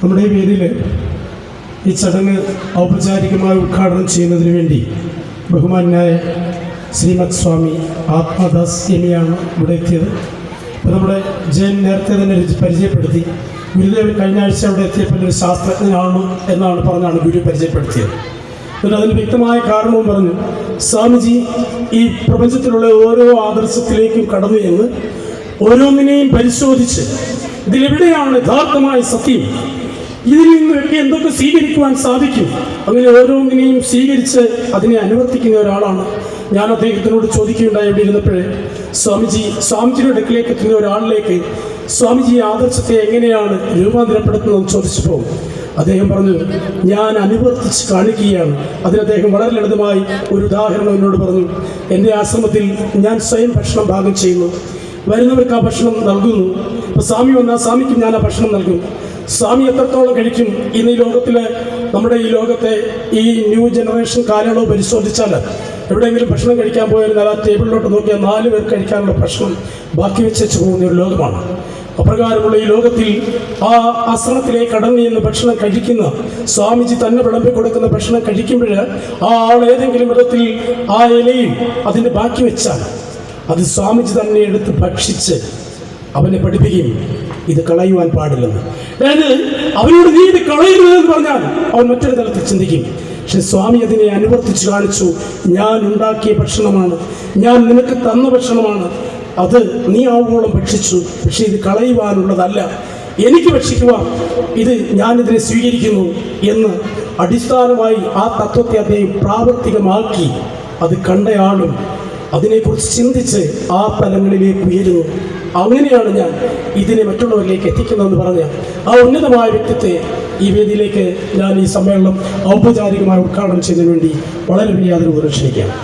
നമ്മുടെ ഈ വേദിയിൽ ഈ ചടങ്ങ് ഔപചാരികമായി ഉദ്ഘാടനം ചെയ്യുന്നതിന് വേണ്ടി ബഹുമാന്യനായ ശ്രീമദ് സ്വാമി ആത്മദാസ് എമിയാണ് ഇവിടെ എത്തിയത്. അപ്പോൾ നമ്മുടെ ജയൻ നേരത്തെ തന്നെ പരിചയപ്പെടുത്തി. ഗുരുദേവൻ കഴിഞ്ഞ ആഴ്ച അവിടെ എത്തിയപ്പോൾ ഒരു ശാസ്ത്രജ്ഞനാണ് എന്നാണ് പറഞ്ഞാണ് ഗുരു പരിചയപ്പെടുത്തിയത്. എന്നിട്ട് അതിന് വ്യക്തമായ കാരണവും പറഞ്ഞു. സ്വാമിജി ഈ പ്രപഞ്ചത്തിലുള്ള ഓരോ ആദർശത്തിലേക്കും കടന്നു എന്ന് ഓരോന്നിനെയും പരിശോധിച്ച് ഇതിലെവിടെയാണ് യഥാർത്ഥമായ സത്യം, ഇതിൽ നിന്നൊക്കെ എന്തൊക്കെ സ്വീകരിക്കുവാൻ സാധിക്കും, അങ്ങനെ ഓരോന്നിനെയും സ്വീകരിച്ച് അതിനെ അനുവർത്തിക്കുന്ന ഒരാളാണ്. ഞാൻ അദ്ദേഹത്തിനോട് ചോദിക്കുകയുണ്ടായി ഇവിടെ ഇരുന്നപ്പോഴേ, സ്വാമിജിയുടെ അടുക്കിലേക്ക് എത്തുന്ന ഒരാളിലേക്ക് സ്വാമിജി ആദർശത്തെ എങ്ങനെയാണ് രൂപാന്തരപ്പെടുത്തുന്നതെന്ന് ചോദിച്ചപ്പോൾ അദ്ദേഹം പറഞ്ഞു, ഞാൻ അനുവർത്തിച്ച് കാണിക്കുകയാണ്. അതിന് അദ്ദേഹം വളരെ ലളിതമായി ഒരു ഉദാഹരണം എന്നോട് പറഞ്ഞു. എൻ്റെ ആശ്രമത്തിൽ ഞാൻ സ്വയം ഭക്ഷണം പാകം ചെയ്യുന്നു, വരുന്നവർക്ക് ആ ഭക്ഷണം നൽകുന്നു. അപ്പോൾ സ്വാമി വന്നാൽ സ്വാമിക്ക് ഞാൻ ആ ഭക്ഷണം നൽകും. സ്വാമി എത്രത്തോളം കഴിക്കും? ഇന്ന് ഈ ലോകത്തിലെ നമ്മുടെ ഈ ലോകത്തെ ഈ ന്യൂ ജനറേഷൻ കാലയളവ് പരിശോധിച്ചാൽ എവിടെയെങ്കിലും ഭക്ഷണം കഴിക്കാൻ പോയാൽ ആ ടേബിളിലോട്ട് നോക്കിയാൽ 4 പേർ കഴിക്കാനുള്ള ഭക്ഷണം ബാക്കി വെച്ചു പോകുന്ന ഒരു ലോകമാണ്. അപ്രകാരമുള്ള ഈ ലോകത്തിൽ ആ ആശ്രമത്തിലേക്ക് കടന്നു എന്ന് ഭക്ഷണം കഴിക്കുന്ന സ്വാമിജി തന്നെ വിളമ്പി കൊടുക്കുന്ന ഭക്ഷണം കഴിക്കുമ്പോൾ ആ ആൾ ഏതെങ്കിലും വിധത്തിൽ ആ ഇലയിൽ അതിന് ബാക്കി വെച്ചാൽ അത് സ്വാമിജി തന്നെ എടുത്ത് ഭക്ഷിച്ച് അവനെ പഠിപ്പിക്കും, ഇത് കളയുവാൻ പാടില്ലെന്ന്. അതായത് അവനോട് നീ ഇത് കളയരുതെന്ന് പറഞ്ഞാൽ അവൻ മറ്റൊരു തലത്തിൽ ചിന്തിക്കും. പക്ഷെ സ്വാമി അതിനെ അനുവർത്തിച്ച് കാണിച്ചു. ഞാൻ ഉണ്ടാക്കിയ ഭക്ഷണമാണ്, ഞാൻ നിനക്ക് തന്ന ഭക്ഷണമാണ്, അത് നീ ആവോളം ഭക്ഷിച്ചു, പക്ഷെ ഇത് കളയുവാനുള്ളതല്ല, എനിക്ക് ഭക്ഷിക്കുവാൻ, ഇത് ഞാനിതിനെ സ്വീകരിക്കുന്നു എന്ന് അടിസ്ഥാനമായി ആ തത്വത്തെ അദ്ദേഹം പ്രാവർത്തികമാക്കി. അത് കണ്ടയാളും അതിനെക്കുറിച്ച് ചിന്തിച്ച് ആ തലങ്ങളിലേക്ക് ഉയരുന്നു. അങ്ങനെയാണ് ഞാൻ ഇതിനെ മറ്റുള്ളവരിലേക്ക് എത്തിക്കുന്നതെന്ന് പറഞ്ഞ ആ ഉന്നതമായ വ്യക്തിത്വത്തെ ഈ വേദിയിലേക്ക് ഞാൻ ഈ സമ്മേളനം ഔപചാരികമായി ഉദ്ഘാടനം ചെയ്യുന്നതിന് വേണ്ടി വളരെ വലിയ ആദരവ് ക്ഷണിക്കുകയാണ്.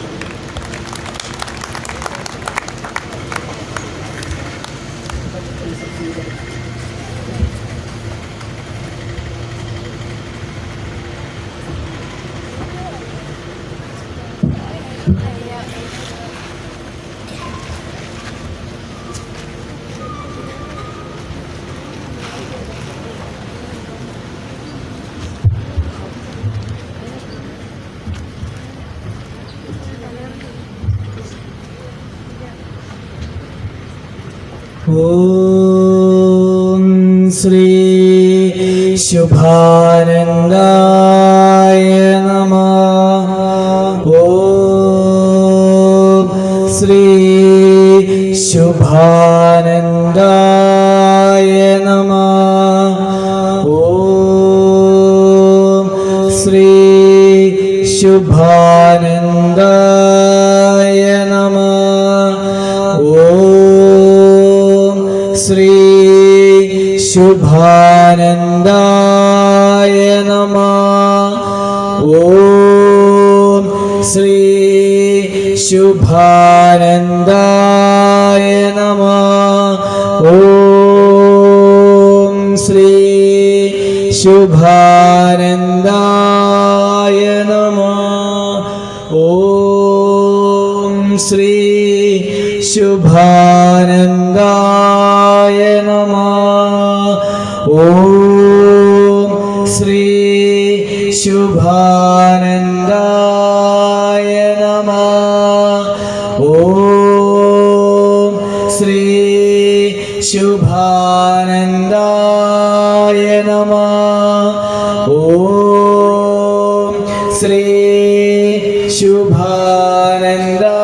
ഓം ശ്രീ ശുഭാനന്ദായ നമഃ. ഓം ശ്രീ ശുഭാനന്ദായ നമഃ. ഓം ശ്രീ ശുഭാനന്ദായ നമഃ. ഓം ശ്രീ ശുഭാനന്ദായ നമഃ. ഓം ശ്രീ ശുഭാനന്ദായ നമഃ. ഓം ശ്രീ ശുഭാനന്ദായ നമഃ. ഓം ശ്രീ ശുഭാനന്ദായ നമഃ. ഓം ശ്രീ ശുഭാനന്ദായ നമഃ. ഓം ശ്രീ ശുഭാനന്ദായ നമഃ. ഓം ശ്രീ ശുഭാനന്ദായ